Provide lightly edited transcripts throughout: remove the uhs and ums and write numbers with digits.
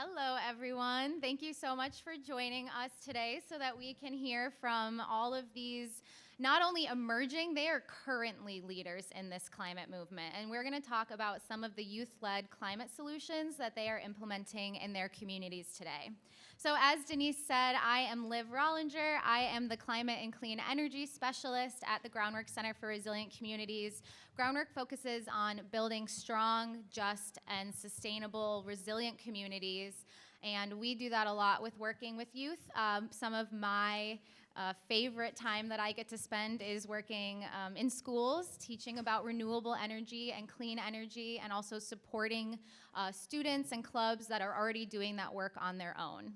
Hello, everyone. Thank you so much for joining us today so that we can hear from all of these, not only emerging, they are currently leaders in this climate movement. And we're going to talk about some of the youth-led climate solutions that they are implementing in their communities today. So as Denise said, I am Liv Rollinger. I am the Climate and Clean Energy Specialist at the Groundwork Center for Resilient Communities. Groundwork focuses on building strong, just, and sustainable, resilient communities. And we do that a lot with working with youth. Some of my favorite time that I get to spend is working in schools, teaching about renewable energy and clean energy, and also supporting students and clubs that are already doing that work on their own.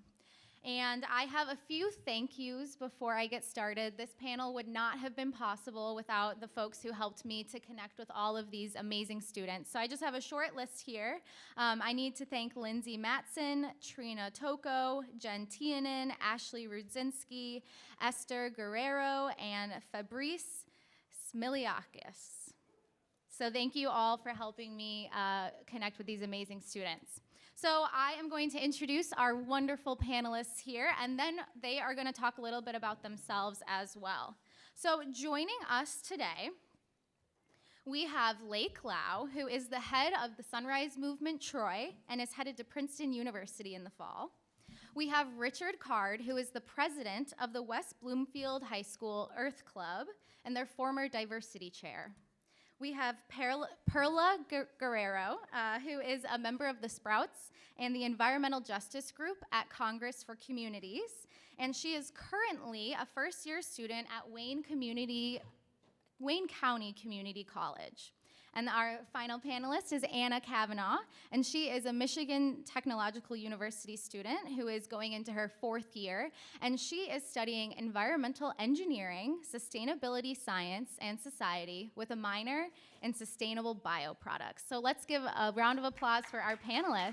And I have a few thank yous before I get started. This panel would not have been possible without the folks who helped me to connect with all of these amazing students. So I just have a short list here. I need to thank Lindsay Matson, Trina Toko, Jen Tianen, Ashley Rudzinski, Esther Guerrero, and Fabrice Smiliakis. So thank you all for helping me connect with these amazing students. So I am going to introduce our wonderful panelists here, and then they are going to talk a little bit about themselves as well. So joining us today, we have Liao, who is the head of the Sunrise Movement Troy and is headed to Princeton University in the fall. We have Richard Card, who is the president of the West Bloomfield High School Earth Club and their former diversity chair. We have Perla Guerrero, who is a member of the Sprouts and the Environmental Justice Group at Congress for Communities, and she is currently a first-year student at Wayne County Community College. And our final panelist is Anna Kavanaugh, and she is a Michigan Technological University student who is going into her 4th year, and she is studying environmental engineering, sustainability science, and society with a minor in sustainable bioproducts. So let's give a round of applause for our panelists.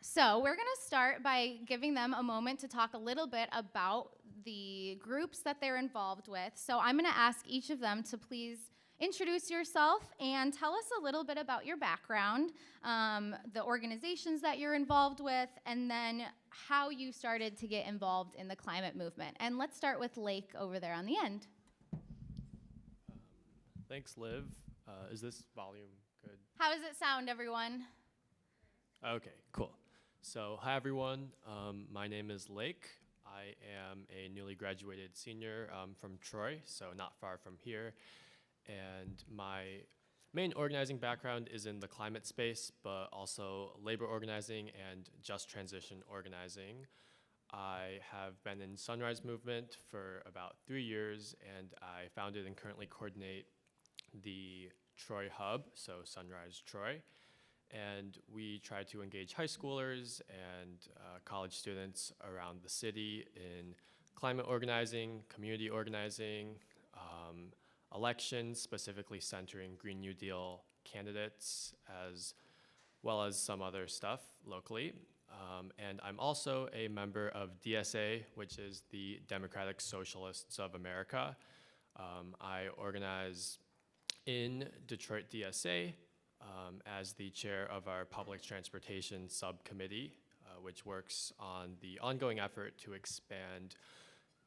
So we're going to start by giving them a moment to talk a little bit about the groups that they're involved with. So I'm going to ask each of them to please introduce yourself and tell us a little bit about your background, the organizations that you're involved with, and then how you started to get involved in the climate movement. And let's start with Lake over there on the end. Thanks, Liv. Is this volume good? How does it sound, everyone? Okay, cool. So hi, everyone. My name is Lake. I am a newly graduated senior from Troy, so not far from here. And my main organizing background is in the climate space, but also labor organizing and just transition organizing. I have been in Sunrise Movement for about 3 years, and I founded and currently coordinate the Troy Hub, so Sunrise Troy. And we try to engage high schoolers and college students around the city in climate organizing, community organizing, elections, specifically centering Green New Deal candidates, as well as some other stuff locally. And I'm also a member of DSA, which is the Democratic Socialists of America. I organize in Detroit DSA, as the chair of our public transportation subcommittee, which works on the ongoing effort to expand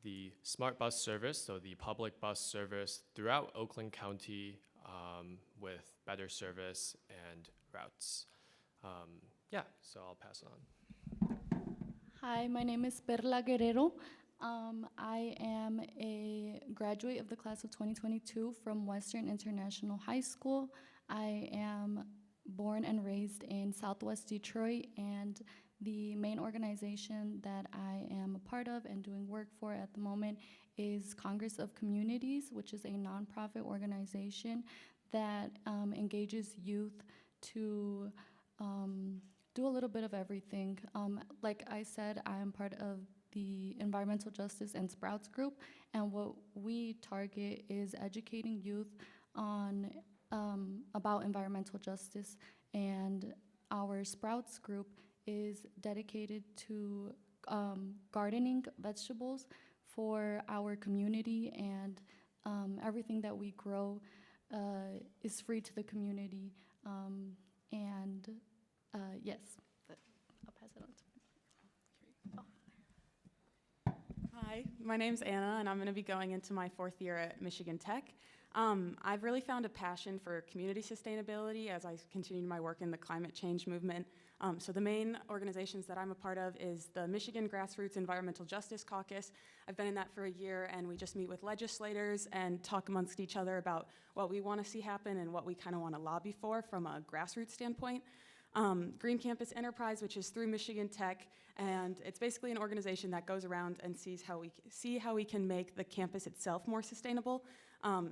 the smart bus service, so the public bus service throughout Oakland County with better service and routes. So I'll pass it on. Hi, my name is Perla Guerrero. I am a graduate of the class of 2022 from Western International High School. I am born and raised in Southwest Detroit, and the main organization that I am a part of and doing work for at the moment is Congress of Communities, which is a nonprofit organization that engages youth to do a little bit of everything. Like I said, I am part of the Environmental Justice and Sprouts group, and what we target is educating youth on about environmental justice, and our Sprouts group is dedicated to gardening vegetables for our community, and everything that we grow is free to the community. And yes, I'll pass it on to Hi, my name's Anna, and I'm going to be going into my 4th year at Michigan Tech. I've really found a passion for community sustainability as I continue my work in the climate change movement. So the main organizations that I'm a part of is the Michigan Grassroots Environmental Justice Caucus. I've been in that for a year, and we just meet with legislators and talk amongst each other about what we want to see happen and what we kind of want to lobby for from a grassroots standpoint. Green Campus Enterprise, which is through Michigan Tech, and it's basically an organization that goes around and sees how we can make the campus itself more sustainable.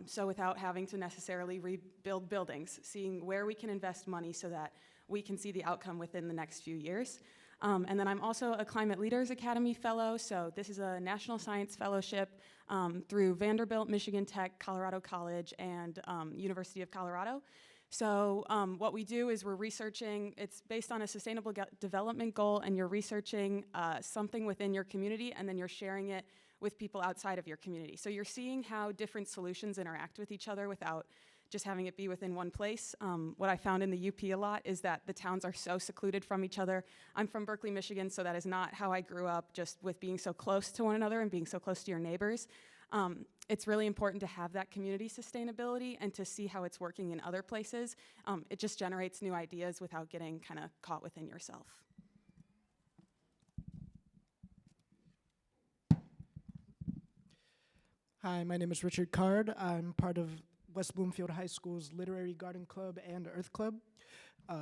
So without having to necessarily rebuild buildings, seeing where we can invest money so that we can see the outcome within the next few years. And then I'm also a Climate Leaders Academy Fellow, so this is a National Science Fellowship through Vanderbilt, Michigan Tech, Colorado College, and University of Colorado. So what we do is we're researching, it's based on a sustainable development goal, and you're researching something within your community, and then you're sharing it with people outside of your community. So you're seeing how different solutions interact with each other without just having it be within one place. What I found in the UP a lot is that the towns are so secluded from each other. I'm from Berkeley, Michigan, so that is not how I grew up, just with being so close to one another and being so close to your neighbors. It's really important to have that community sustainability and to see how it's working in other places. It just generates new ideas without getting kind of caught within yourself. Hi, my name is Richard Card. I'm part of West Bloomfield High School's Literary Garden Club and Earth Club. I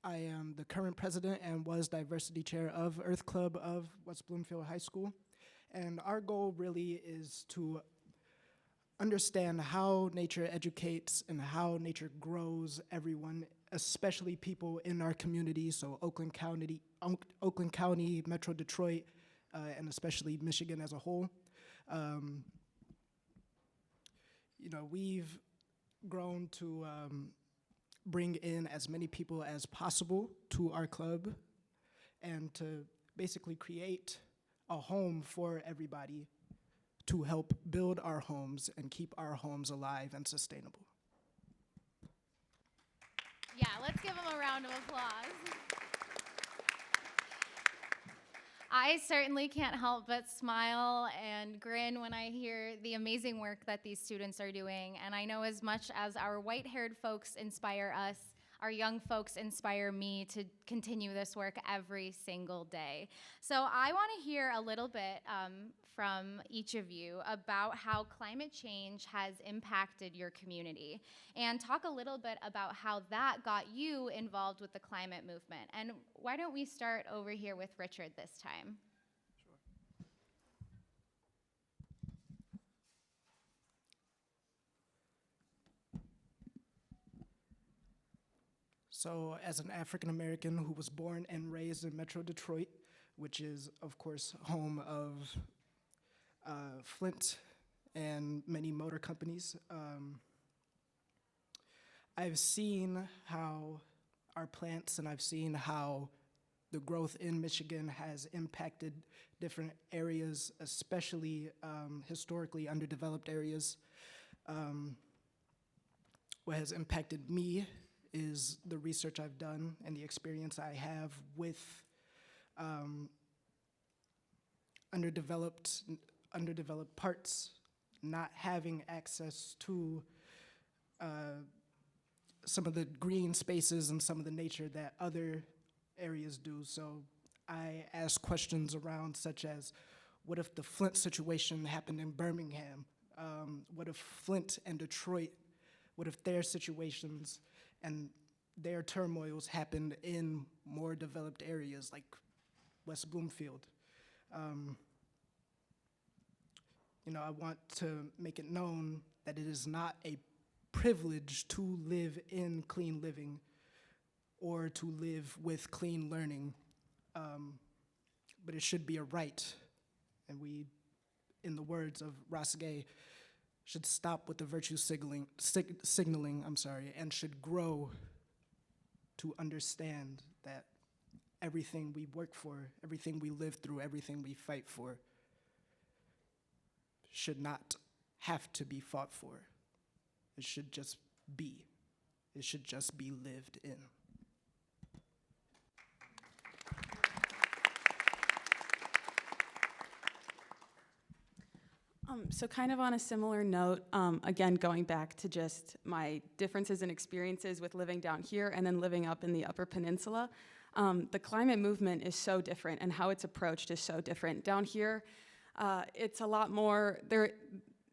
am the current president and was diversity chair of Earth Club of West Bloomfield High School. And our goal really is to understand how nature educates and how nature grows everyone, especially people in our community, so Oakland County, Metro Detroit, and especially Michigan as a whole. We've grown to bring in as many people as possible to our club and to basically create a home for everybody to help build our homes and keep our homes alive and sustainable. Yeah, let's give them a round of applause. I certainly can't help but smile and grin when I hear the amazing work that these students are doing. And I know as much as our white-haired folks inspire us, our young folks inspire me to continue this work every single day. So I want to hear a little bit from each of you about how climate change has impacted your community, and talk a little bit about how that got you involved with the climate movement. And why don't we start over here with Richard this time? So as an African American who was born and raised in Metro Detroit, which is of course home of Flint and many motor companies, I've seen how our plants and I've seen how the growth in Michigan has impacted different areas, especially historically underdeveloped areas. What has impacted me is the research I've done and the experience I have with underdeveloped parts, not having access to some of the green spaces and some of the nature that other areas do. So I ask questions around such as, what if the Flint situation happened in Birmingham? What if Flint and Detroit, what if their situations and their turmoils happened in more developed areas like West Bloomfield? I want to make it known that it is not a privilege to live in clean living or to live with clean learning, but it should be a right. And we, in the words of Ross Gay, should stop with the virtue signaling, and should grow to understand that everything we work for, everything we live through, everything we fight for should not have to be fought for. It should just be. It should just be lived in. So kind of on a similar note, again, going back to just my differences and experiences with living down here and then living up in the Upper Peninsula, the climate movement is so different and how it's approached is so different. Down here, it's a lot more,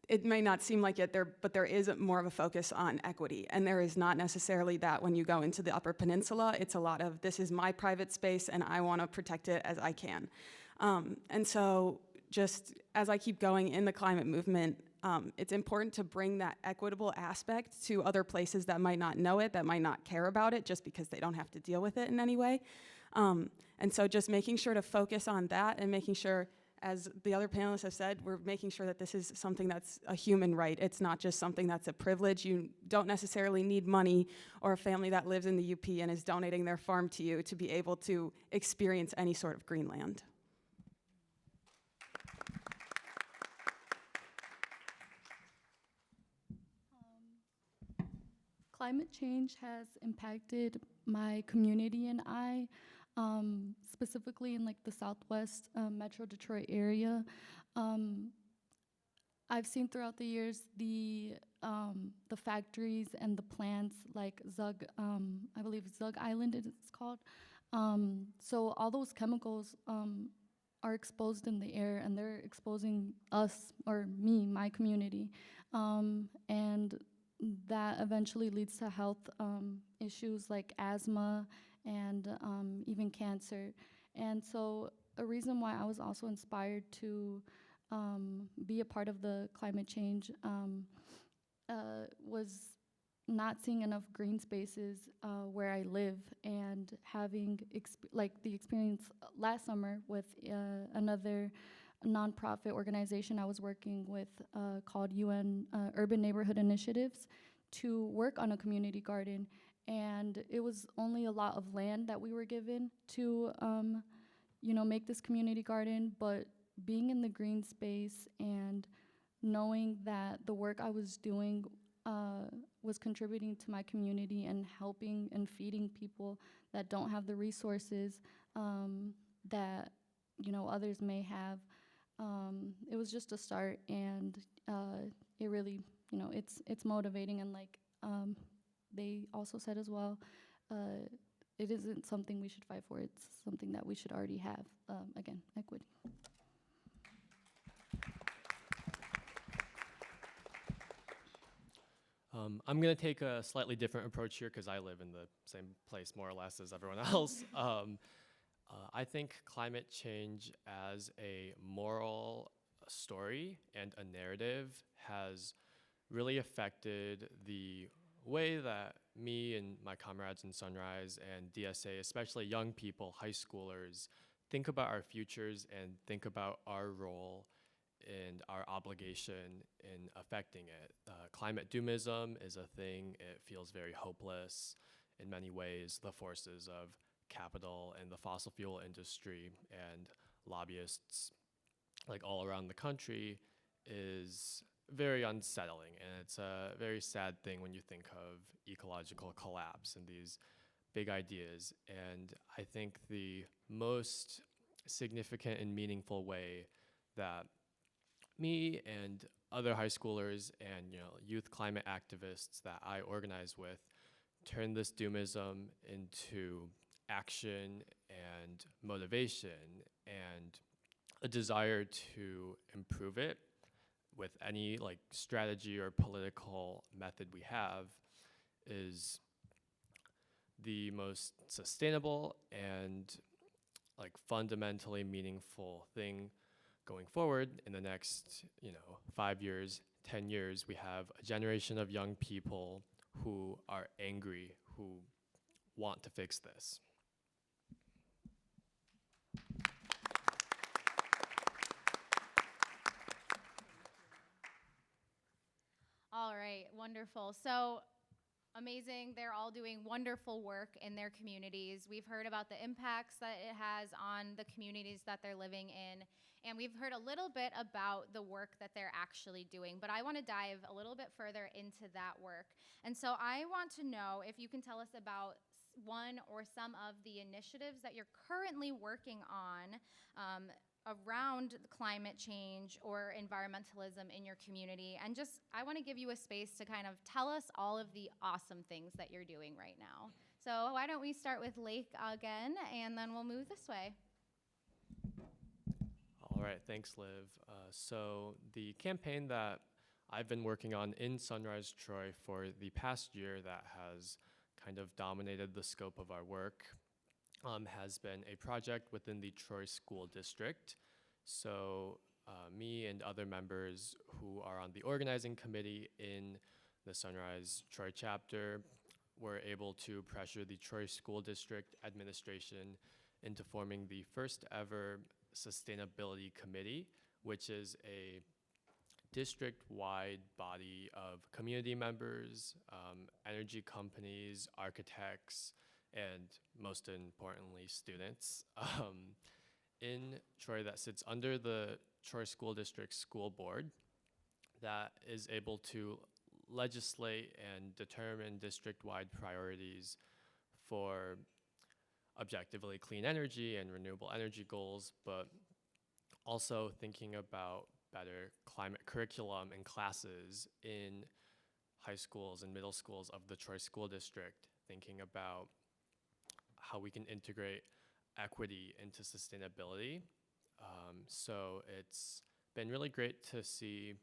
it may not seem like it, but there is more of a focus on equity. And there is not necessarily that when you go into the Upper Peninsula. It's a lot of, this is my private space and I want to protect it as I can. And so just as I keep going in the climate movement, it's important to bring that equitable aspect to other places that might not know it, that might not care about it, just because they don't have to deal with it in any way. And so just making sure to focus on that and making sure, as the other panelists have said, we're making sure that this is something that's a human right. It's not just something that's a privilege. You don't necessarily need money or a family that lives in the UP and is donating their farm to you to be able to experience any sort of green land. Climate change has impacted my community and I, specifically in like the Southwest Metro Detroit area. I've seen throughout the years the factories and the plants like Zug, I believe Zug Island it's called. So all those chemicals are exposed in the air and they're exposing us, or me, my community. And that eventually leads to health issues like asthma and even cancer. And so a reason why I was also inspired to be a part of the climate change was not seeing enough green spaces where I live, and having the experience last summer with another nonprofit organization I was working with called UN Urban Neighborhood Initiatives to work on a community garden. And it was only a lot of land that we were given to make this community garden, but being in the green space and knowing that the work I was doing was contributing to my community and helping and feeding people that don't have the resources that others may have. It was just a start, and it really, it's motivating. And like they also said as well, it isn't something we should fight for. It's something that we should already have. Again, equity. I'm going to take a slightly different approach here because I live in the same place more or less as everyone else. I think climate change as a moral story and a narrative has really affected the way that me and my comrades in Sunrise and DSA, especially young people, high schoolers, think about our futures and think about our role and our obligation in affecting it. Climate doomism is a thing. It feels very hopeless. In many ways, the forces of capital and the fossil fuel industry and lobbyists like all around the country is very unsettling, and it's a very sad thing when you think of ecological collapse and these big ideas. And I think the most significant and meaningful way that me and other high schoolers and youth climate activists that I organize with turn this doomism into action and motivation and a desire to improve it with any strategy or political method we have is the most sustainable and fundamentally meaningful thing going forward. In the next 5 years, 10 years, we have a generation of young people who are angry, who want to fix this. All right, wonderful. So amazing. They're all doing wonderful work in their communities. We've heard about the impacts that it has on the communities that they're living in, and we've heard a little bit about the work that they're actually doing, but I want to dive a little bit further into that work. And so I want to know if you can tell us about one or some of the initiatives that you're currently working on around climate change or environmentalism in your community. And just, I want to give you a space to kind of tell us all of the awesome things that you're doing right now. So why don't we start with Lake again, and then we'll move this way. All right, thanks, Liv. So the campaign that I've been working on in Sunrise Troy for the past year that has kind of dominated the scope of our work has been a project within the Troy School District. So me and other members who are on the organizing committee in the Sunrise Troy chapter were able to pressure the Troy School District administration into forming the first ever Sustainability Committee, which is a district-wide body of community members, energy companies, architects, and most importantly, students in Troy that sits under the Troy School District School Board that is able to legislate and determine district-wide priorities for objectively clean energy and renewable energy goals, but also thinking about better climate curriculum and classes in high schools and middle schools of the Troy School District, thinking about how we can integrate equity into sustainability. So it's been really great to see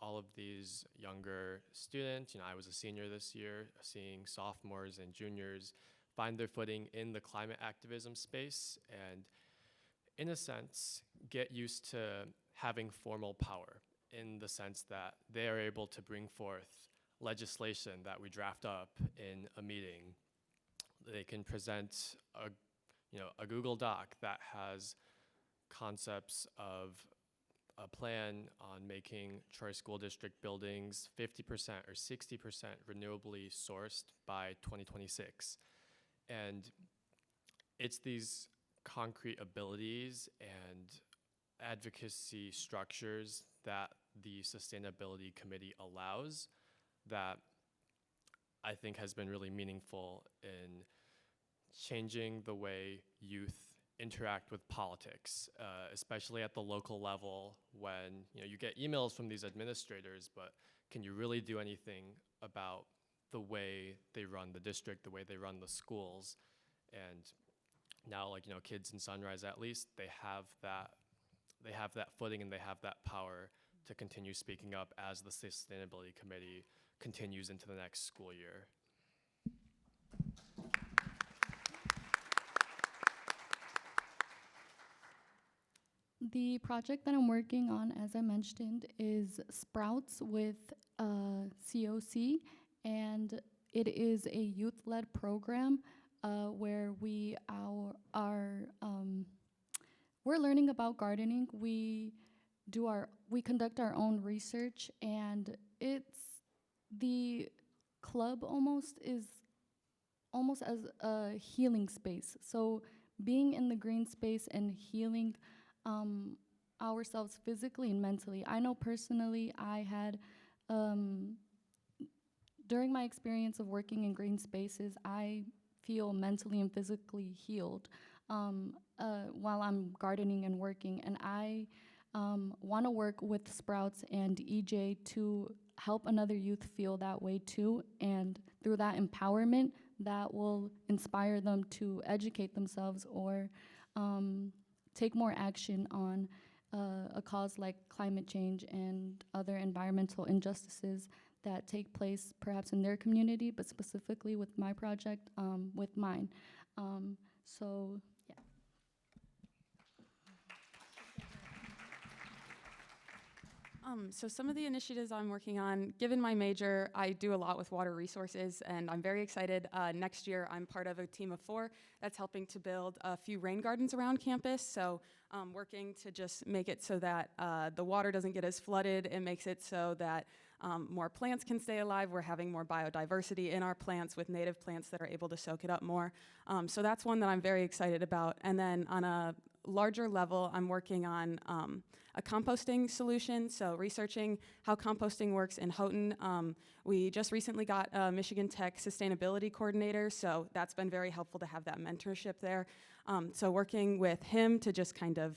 all of these younger students. I was a senior this year, seeing sophomores and juniors find their footing in the climate activism space and, in a sense, get used to having formal power, in the sense that they are able to bring forth legislation that we draft up in a meeting. They can present a Google Doc that has concepts of a plan on making Troy School District buildings 50% or 60% renewably sourced by 2026. And it's these concrete abilities and advocacy structures that the Sustainability Committee allows that I think has been really meaningful in changing the way youth interact with politics, especially at the local level when you get emails from these administrators, but can you really do anything about the way they run the district, the way they run the schools? And now, kids in Sunrise, at least, they have that footing and they have that power to continue speaking up as the Sustainability Committee continues into the next school year. The project that I'm working on, as I mentioned, is Sprouts with COC, and it is a youth-led program where we're learning about gardening. We conduct our own research, and the club is almost as a healing space. So being in the green space and healing ourselves physically and mentally. I know personally I had, during my experience of working in green spaces, I feel mentally and physically healed while I'm gardening and working. And I want to work with Sprouts and EJ to help another youth feel that way too. And through that empowerment, that will inspire them to educate themselves or take more action on a cause like climate change and other environmental injustices that take place perhaps in their community, but specifically with my project, with mine. So, yeah. So some of the initiatives I'm working on, given my major, I do a lot with water resources, and I'm very excited. Next year, I'm part of a team of 4 that's helping to build a few rain gardens around campus. So working to just make it so that the water doesn't get as flooded. It makes it so that more plants can stay alive. We're having more biodiversity in our plants with native plants that are able to soak it up more. So that's one that I'm very excited about. And then on a larger level, I'm working on a composting solution, so researching how composting works in Houghton. We just recently got a Michigan Tech sustainability coordinator, so that's been very helpful to have that mentorship there. So working with him to just kind of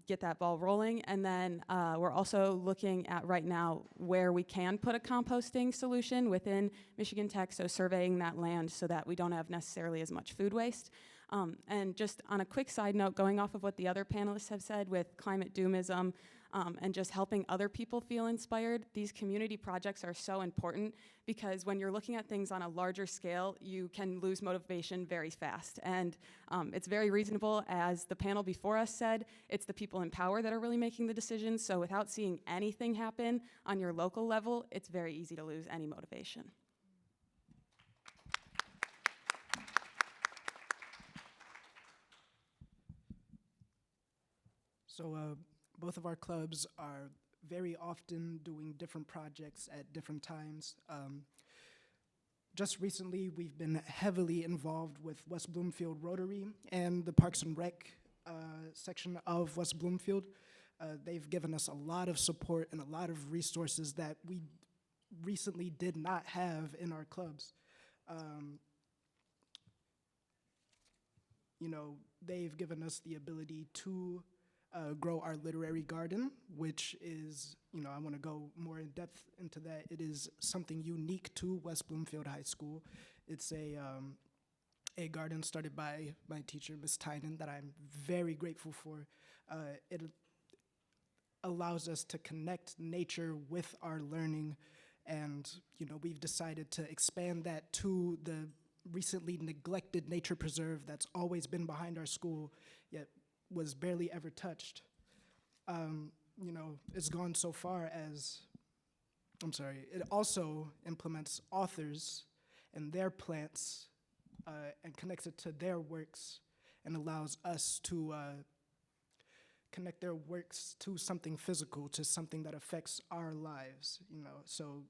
get that ball rolling. And then we're also looking at right now where we can put a composting solution within Michigan Tech, so surveying that land so that we don't have necessarily as much food waste. And just on a quick side note, going off of what the other panelists have said with climate doomism and just helping other people feel inspired, these community projects are so important because when you're looking at things on a larger scale, you can lose motivation very fast. And it's very reasonable, as the panel before us said, it's the people in power that are really making the decisions. So without seeing anything happen on your local level, it's very easy to lose any motivation. So both of our clubs are very often doing different projects at different times. Just recently, we've been heavily involved with West Bloomfield Rotary and the Parks and Rec section of West Bloomfield. They've given us a lot of support and a lot of resources that we recently did not have in our clubs. You know, they've given us the ability to grow our literary garden, which is, you know, I want to go more in depth into that. It is something unique to West Bloomfield High School. It's a garden started by my teacher, Ms. Tynan, that I'm very grateful for. It allows us to connect nature with our learning, and, you know, we've decided to expand that to the recently neglected nature preserve that's always been behind our school, yet was barely ever touched. You know, it's gone so far as, it also implements authors and their plants and connects it to their works and allows us to connect their works to something physical, to something that affects our lives, you know. So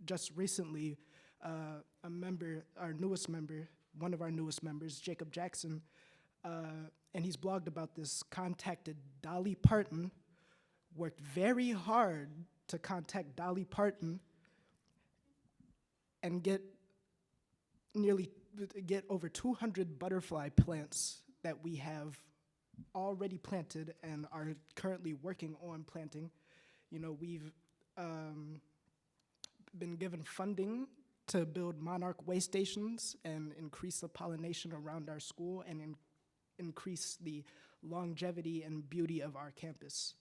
just recently, a member, one of our newest members, Jacob Jackson, and he's blogged about this, contacted Dolly Parton, worked very hard to contact Dolly Parton and get over 200 butterfly plants that we have already planted and are currently working on planting. You know, we've been given funding to build monarch way stations and increase the pollination around our school and increase the longevity and beauty of our campus.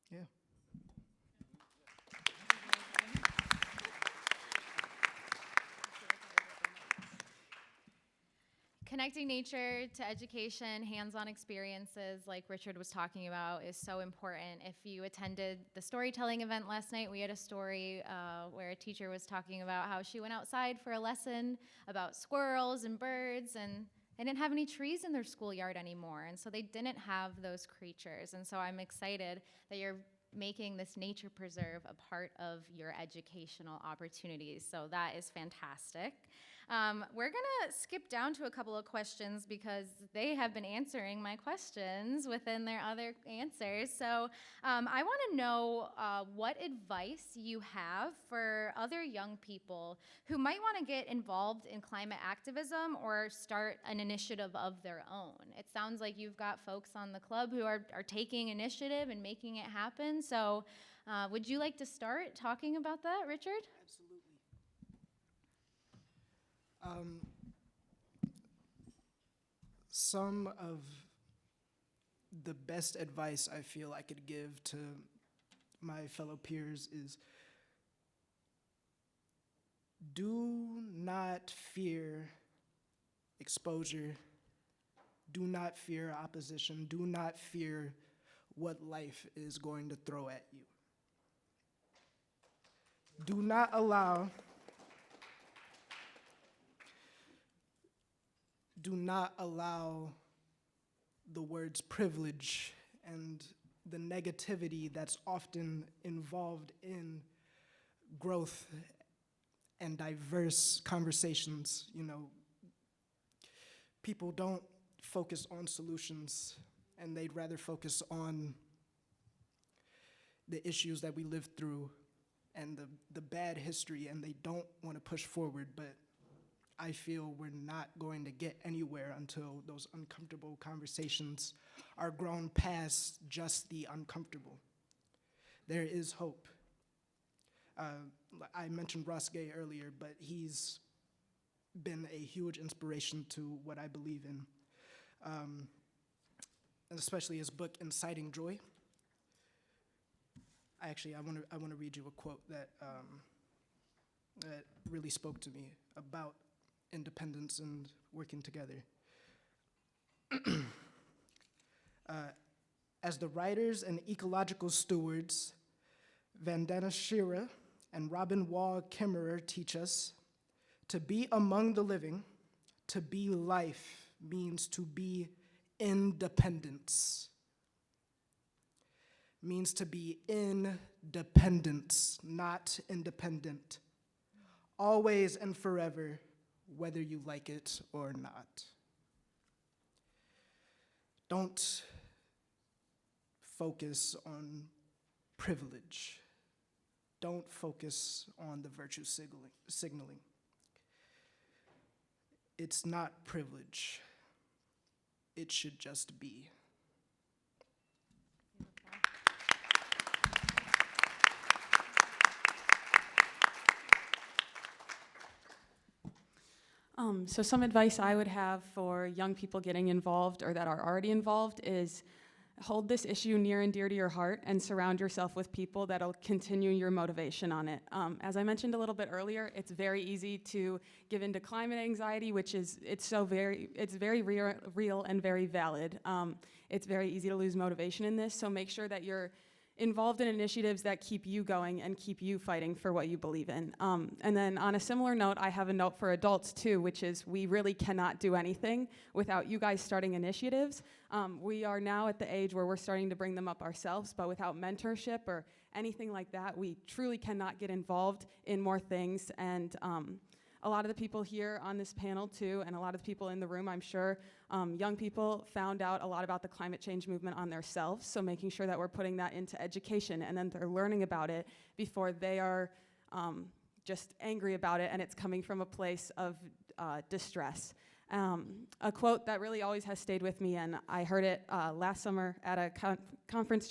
Yeah. Connecting nature to education, hands-on experiences, like Richard was talking about, is so important. If you attended the storytelling event last night, we had a story where a teacher was talking about how she went outside for a lesson about squirrels and birds, and they didn't have any trees in their schoolyard anymore, and so they didn't have those creatures. And so I'm excited that you're making this nature preserve a part of your educational opportunities. So that is fantastic. We're gonna skip down to a couple of questions because they have been answering my questions within their other answers. So I wanna know what advice you have for other young people who might wanna get involved in climate activism or start an initiative of their own. It sounds like you've got folks on the club who are taking initiative and making it happen. So would you like to start talking about that, Richard? Absolutely. Some of the best advice I feel I could give to my fellow peers is, do not fear exposure. Do not fear opposition. Do not fear what life is going to throw at you. Do not allow the words privilege and the negativity that's often involved in growth and diverse conversations. You know, people don't focus on solutions, and they'd rather focus on the issues that we lived through and the bad history, and they don't want to push forward. But I feel we're not going to get anywhere until those uncomfortable conversations are grown past just the uncomfortable. There is hope. I mentioned Ross Gay earlier, but he's been a huge inspiration to what I believe in, and especially his book, Inciting Joy. I want to read you a quote that really spoke to me about independence and working together. As the writers and ecological stewards, Vandana Shira and Robin Wall Kimmerer teach us, to be among the living, to be life, means to be independence. Means to be independence, not independent. Always and forever, whether you like it or not. Don't focus on privilege. Don't focus on the virtue signaling. It's not privilege. It should just be. So some advice I would have for young people getting involved or that are already involved is hold this issue near and dear to your heart and surround yourself with people that'll continue your motivation on it. As I mentioned a little bit earlier, it's very easy to give into climate anxiety, which is, it's very real and very valid. It's very easy to lose motivation in this, so make sure that you're involved in initiatives that keep you going and keep you fighting for what you believe in. And then on a similar note, I have a note for adults too, which is we really cannot do anything without you guys starting initiatives. We are now at the age where we're starting to bring them up ourselves, but without mentorship or anything like that, we truly cannot get involved in more things. And a lot of the people here on this panel too, and a lot of the people in the room, I'm sure, young people found out a lot about the climate change movement on themselves, so making sure that we're putting that into education and then they're learning about it before they are just angry about it and it's coming from a place of distress. A quote that really always has stayed with me, and I heard it last summer at a climate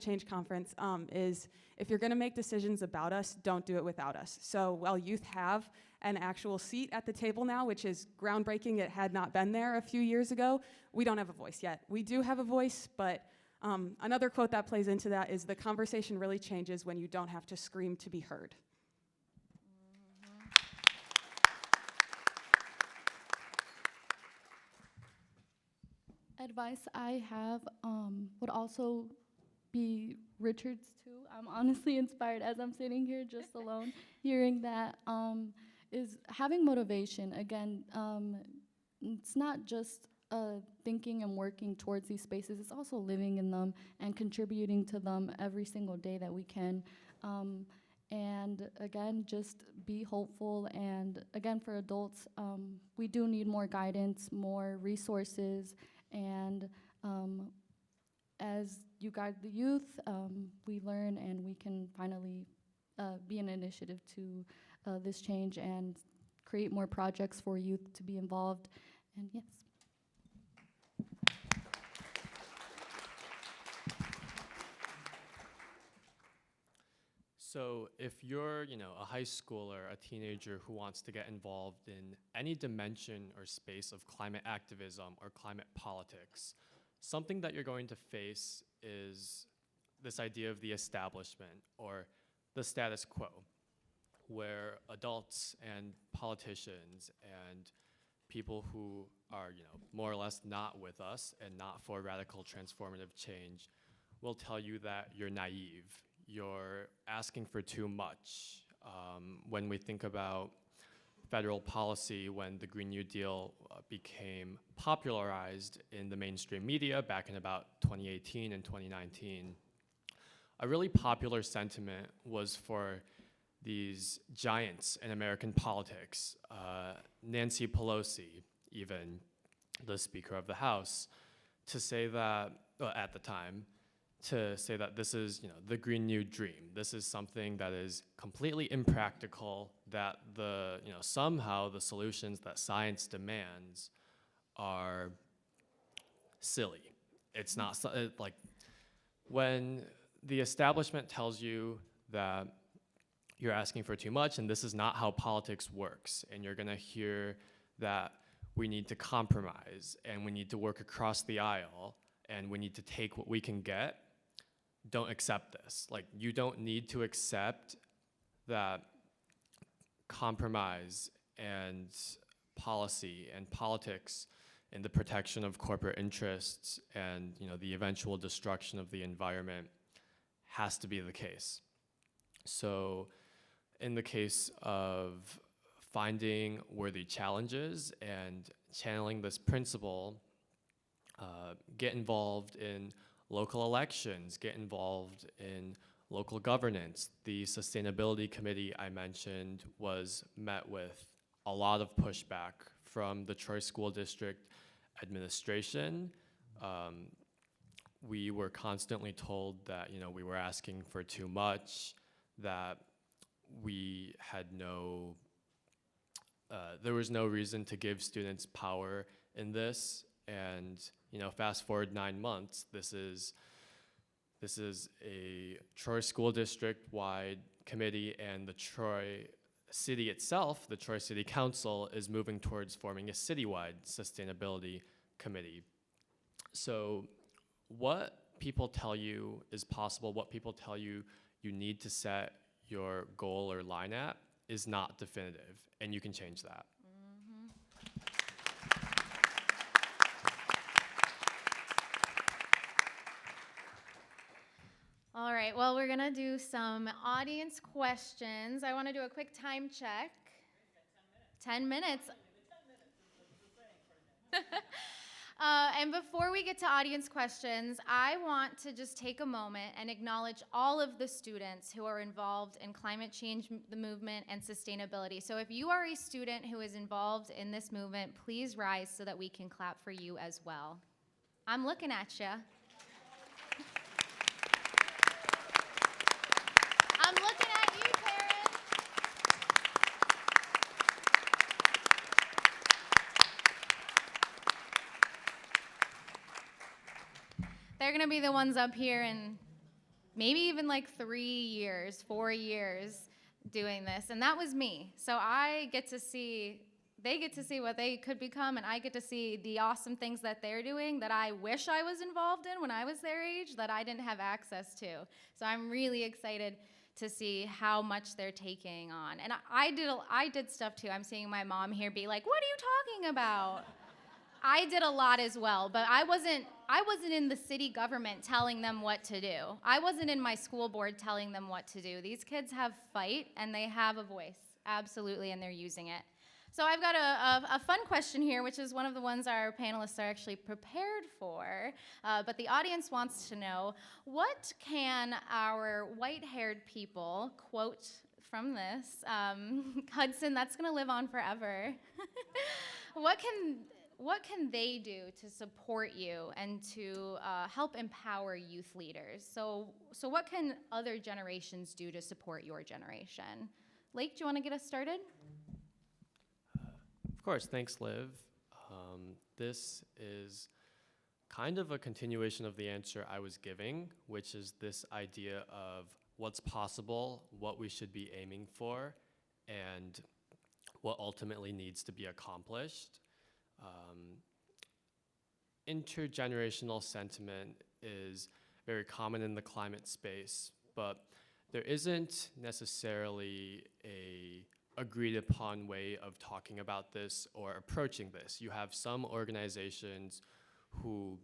change conference, is if you're gonna make decisions about us, don't do it without us. So while youth have an actual seat at the table now, which is groundbreaking, it had not been there a few years ago, we don't have a voice yet. We do have a voice, but another quote that plays into that is the conversation really changes when you don't have to scream to be heard. Advice I have would also be Richard's too. I'm honestly inspired as I'm sitting here just alone, hearing that, is having motivation. Again, it's not just thinking and working towards these spaces, it's also living in them and contributing to them every single day that we can. And again, just be hopeful. And again, for adults, we do need more guidance, more resources, and as you guide the youth, we learn and we can finally be an initiative to this change and create more projects for youth to be involved. And yes. So if you're, a high schooler, a teenager who wants to get involved in any dimension or space of climate activism or climate politics, something that you're going to face is this idea of the establishment or the status quo, where adults and politicians and people who are, more or less not with us and not for radical transformative change will tell you that you're naive. You're asking for too much. When we think about federal policy when the Green New Deal became popularized in the mainstream media back in about 2018 and 2019, a really popular sentiment was for these giants in American politics, Nancy Pelosi, even the Speaker of the House, to say that, at the time, to say that this is, the Green New Dream. This is something that is completely impractical, that somehow the solutions that science demands are silly. It's not, like, when the establishment tells you that you're asking for too much and this is not how politics works, and you're gonna hear that we need to compromise and we need to work across the aisle and we need to take what we can get, don't accept this. Like, you don't need to accept that compromise and policy and politics and the protection of corporate interests and the eventual destruction of the environment has to be the case. So in the case of finding worthy challenges and channeling this principle, get involved in local elections, get involved in local governance. The sustainability committee I mentioned was met with a lot of pushback from the Troy School District administration. We were constantly told that we were asking for too much, that we had there was no reason to give students power in this. And fast forward 9 months, this is a Troy School District-wide committee, and the Troy City itself, the Troy City Council, is moving towards forming a citywide sustainability committee. So what people tell you is possible, what people tell you you need to set your goal or line at, is not definitive, and you can change that. All right, well, we're gonna do some audience questions. I wanna do a quick time check. 10 minutes. And before we get to audience questions, I want to just take a moment and acknowledge all of the students who are involved in climate change, the movement, and sustainability. So if you are a student who is involved in this movement, please rise so that we can clap for you as well. I'm looking at you. I'm looking at you, Karen. They're gonna be the ones up here in maybe even like 3 years, 4 years doing this. And that was me. So I get to see, they get to see what they could become, and I get to see the awesome things that they're doing that I wish I was involved in when I was their age that I didn't have access to. So I'm really excited to see how much they're taking on. And I did stuff too. I'm seeing my mom here be like, "What are you talking about?" I did a lot as well, but I wasn't in the city government telling them what to do. I wasn't in my school board telling them what to do. These kids have fight and they have a voice, absolutely, and they're using it. So I've got a fun question here, which is one of the ones our panelists are actually prepared for, but the audience wants to know, what can our white-haired people quote from this? Hudson, that's gonna live on forever. What can they do to support you and to help empower youth leaders? So what can other generations do to support your generation? Lake, do you wanna get us started? Of course, thanks, Liv. This is kind of a continuation of the answer I was giving, which is this idea of what's possible, what we should be aiming for, and what ultimately needs to be accomplished. Intergenerational sentiment is very common in the climate space, but there isn't necessarily a agreed upon way of talking about this or approaching this. You have some organizations who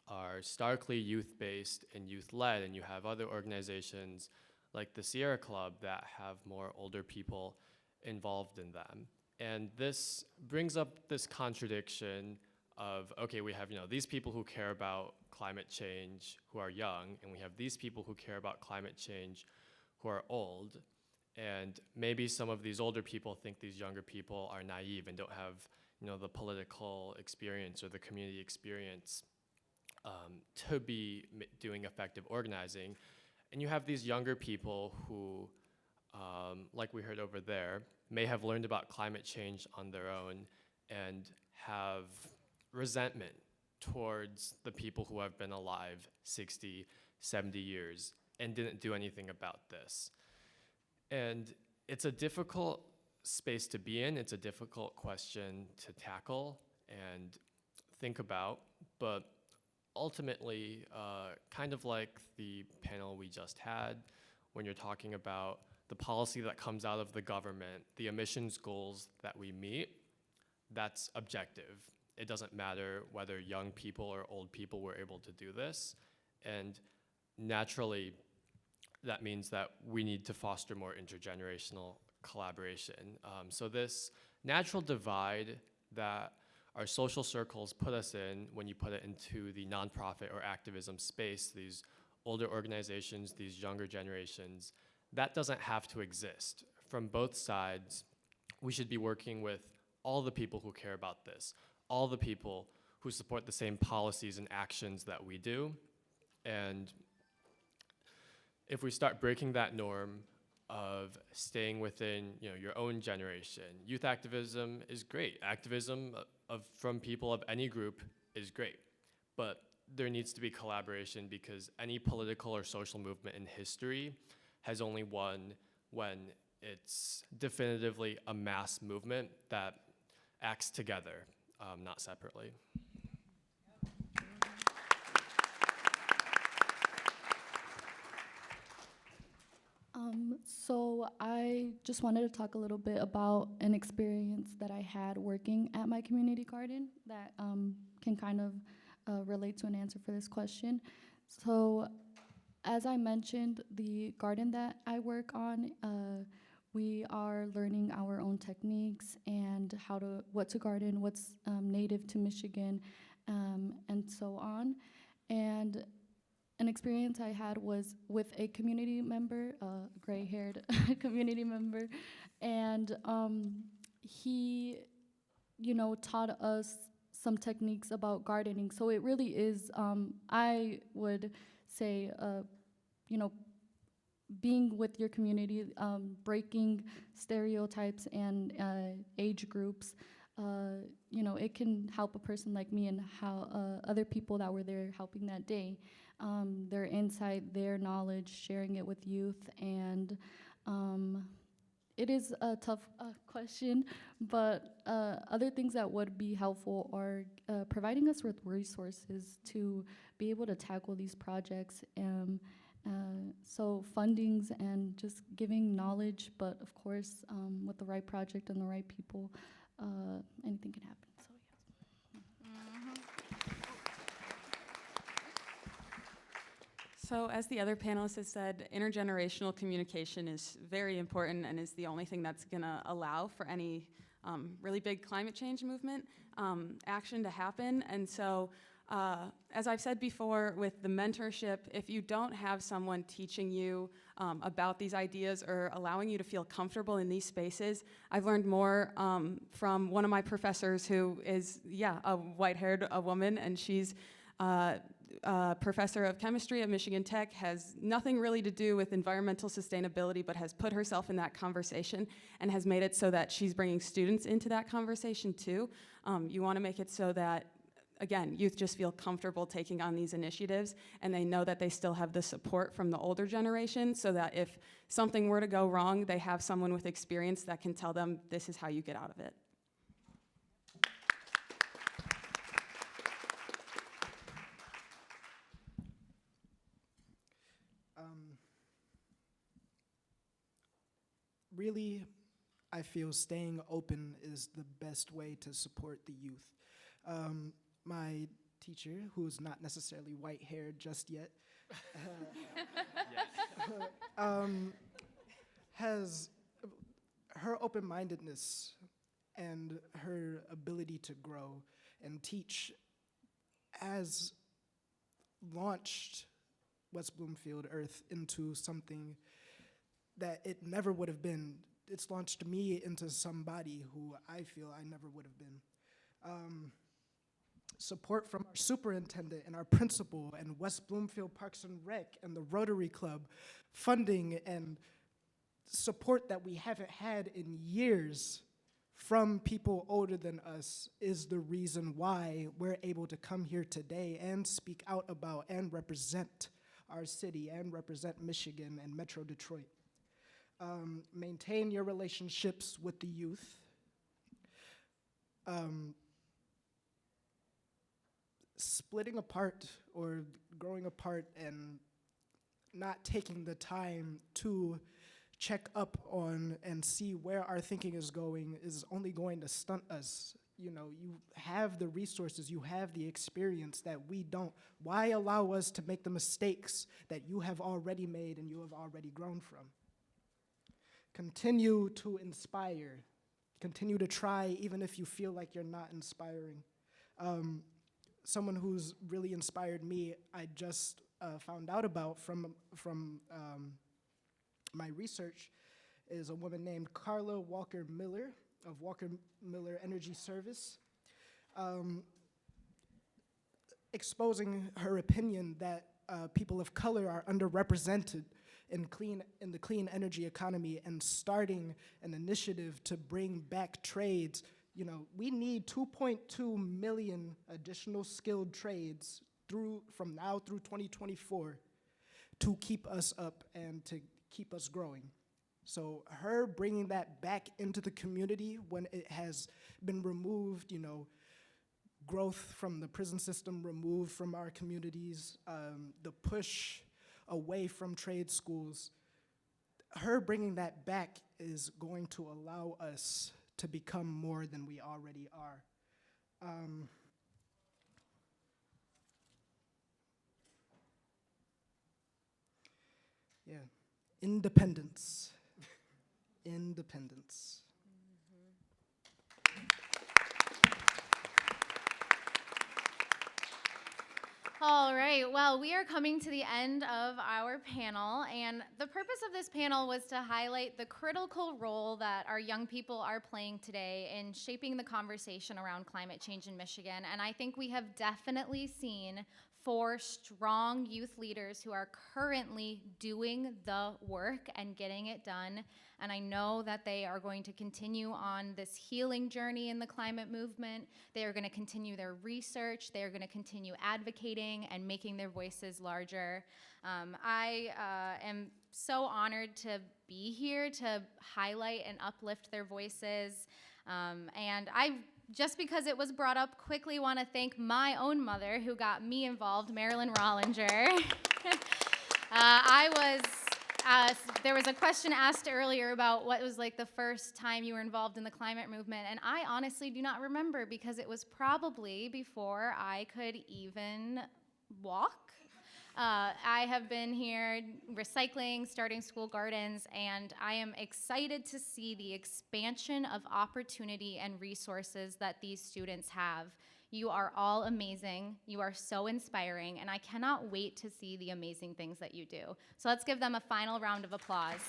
are starkly youth-based and youth-led, and you have other organizations like the Sierra Club that have more older people involved in them. And this brings up this contradiction of, okay, we have, these people who care about climate change who are young, and we have these people who care about climate change who are old. And maybe some of these older people think these younger people are naive and don't have, the political experience or the community experience to be doing effective organizing. And you have these younger people who, like we heard over there, may have learned about climate change on their own and have resentment towards the people who have been alive 60, 70 years and didn't do anything about this. And it's a difficult space to be in. It's a difficult question to tackle and think about, but ultimately, kind of like the panel we just had, when you're talking about the policy that comes out of the government, the emissions goals that we meet, that's objective. It doesn't matter whether young people or old people were able to do this. And naturally, that means that we need to foster more intergenerational collaboration. So this natural divide that our social circles put us in, when you put it into the nonprofit or activism space, these older organizations, these younger generations, that doesn't have to exist. From both sides, we should be working with all the people who care about this, all the people who support the same policies and actions that we do. And if we start breaking that norm of staying within your own generation, youth activism is great. Activism from people of any group is great. But there needs to be collaboration, because any political or social movement in history has only won when it's definitively a mass movement that acts together, not separately. So I just wanted to talk a little bit about an experience that I had working at my community garden that can kind of relate to an answer for this question. So as I mentioned, the garden that I work on, we are learning our own techniques and what to garden, what's native to Michigan, and so on. And an experience I had was with a community member, a gray-haired community member, and he, taught us some techniques about gardening. So it really is, I would say, being with your community, breaking stereotypes and age groups, it can help a person like me and how other people that were there helping that day. Their insight, their knowledge, sharing it with youth, and it is a tough question, but other things that would be helpful are providing us with resources to be able to tackle these projects. So fundings and just giving knowledge, but of course, with the right project and the right people, anything can happen. So yes. So as the other panelists have said, intergenerational communication is very important and is the only thing that's gonna allow for any really big climate change movement action to happen. And so as I've said before, with the mentorship, if you don't have someone teaching you about these ideas or allowing you to feel comfortable in these spaces, I've learned more from one of my professors who is, a white-haired woman, and she's professor of chemistry at Michigan Tech, has nothing really to do with environmental sustainability, but has put herself in that conversation and has made it so that she's bringing students into that conversation too. You want to make it so that, again, youth just feel comfortable taking on these initiatives, and they know that they still have the support from the older generation, so that if something were to go wrong, they have someone with experience that can tell them, this is how you get out of it. Really, I feel staying open is the best way to support the youth. My teacher, who's not necessarily white-haired just yet, has her open-mindedness and her ability to grow and teach has launched West Bloomfield Earth into something that it never would have been. It's launched me into somebody who I feel I never would have been. Support from our superintendent and our principal and West Bloomfield Parks and Rec and the Rotary Club, funding and support that we haven't had in years from people older than us is the reason why we're able to come here today and speak out about and represent our city and represent Michigan and Metro Detroit. Maintain your relationships with the youth. Splitting apart or growing apart and not taking the time to check up on and see where our thinking is going is only going to stunt us. You know, you have the resources, you have the experience that we don't. Why allow us to make the mistakes that you have already made and you have already grown from? Continue to inspire. Continue to try even if you feel like you're not inspiring. Someone who's really inspired me, I just found out about from my research, is a woman named Carla Walker Miller of Walker Miller Energy Service, exposing her opinion that people of color are underrepresented in the clean energy economy and starting an initiative to bring back trades. You know, we need 2.2 million additional skilled trades from now through 2024 to keep us up and to keep us growing. So her bringing that back into the community when it has been removed, you know, growth from the prison system removed from our communities, the push away from trade schools, her bringing that back is going to allow us to become more than we already are. Yeah, independence. Independence. All right, well, we are coming to the end of our panel, and the purpose of this panel was to highlight the critical role that our young people are playing today in shaping the conversation around climate change in Michigan. And I think we have definitely seen 4 strong youth leaders who are currently doing the work and getting it done. And I know that they are going to continue on this healing journey in the climate movement. They are going to continue their research. They are going to continue advocating and making their voices larger. I am so honored to be here to highlight and uplift their voices. And I, just because it was brought up, quickly want to thank my own mother who got me involved, Marilyn Rollinger. There was a question asked earlier about what was like the first time you were involved in the climate movement, and I honestly do not remember because it was probably before I could even walk. I have been here recycling, starting school gardens, and I am excited to see the expansion of opportunity and resources that these students have. You are all amazing. You are so inspiring, and I cannot wait to see the amazing things that you do. So let's give them a final round of applause.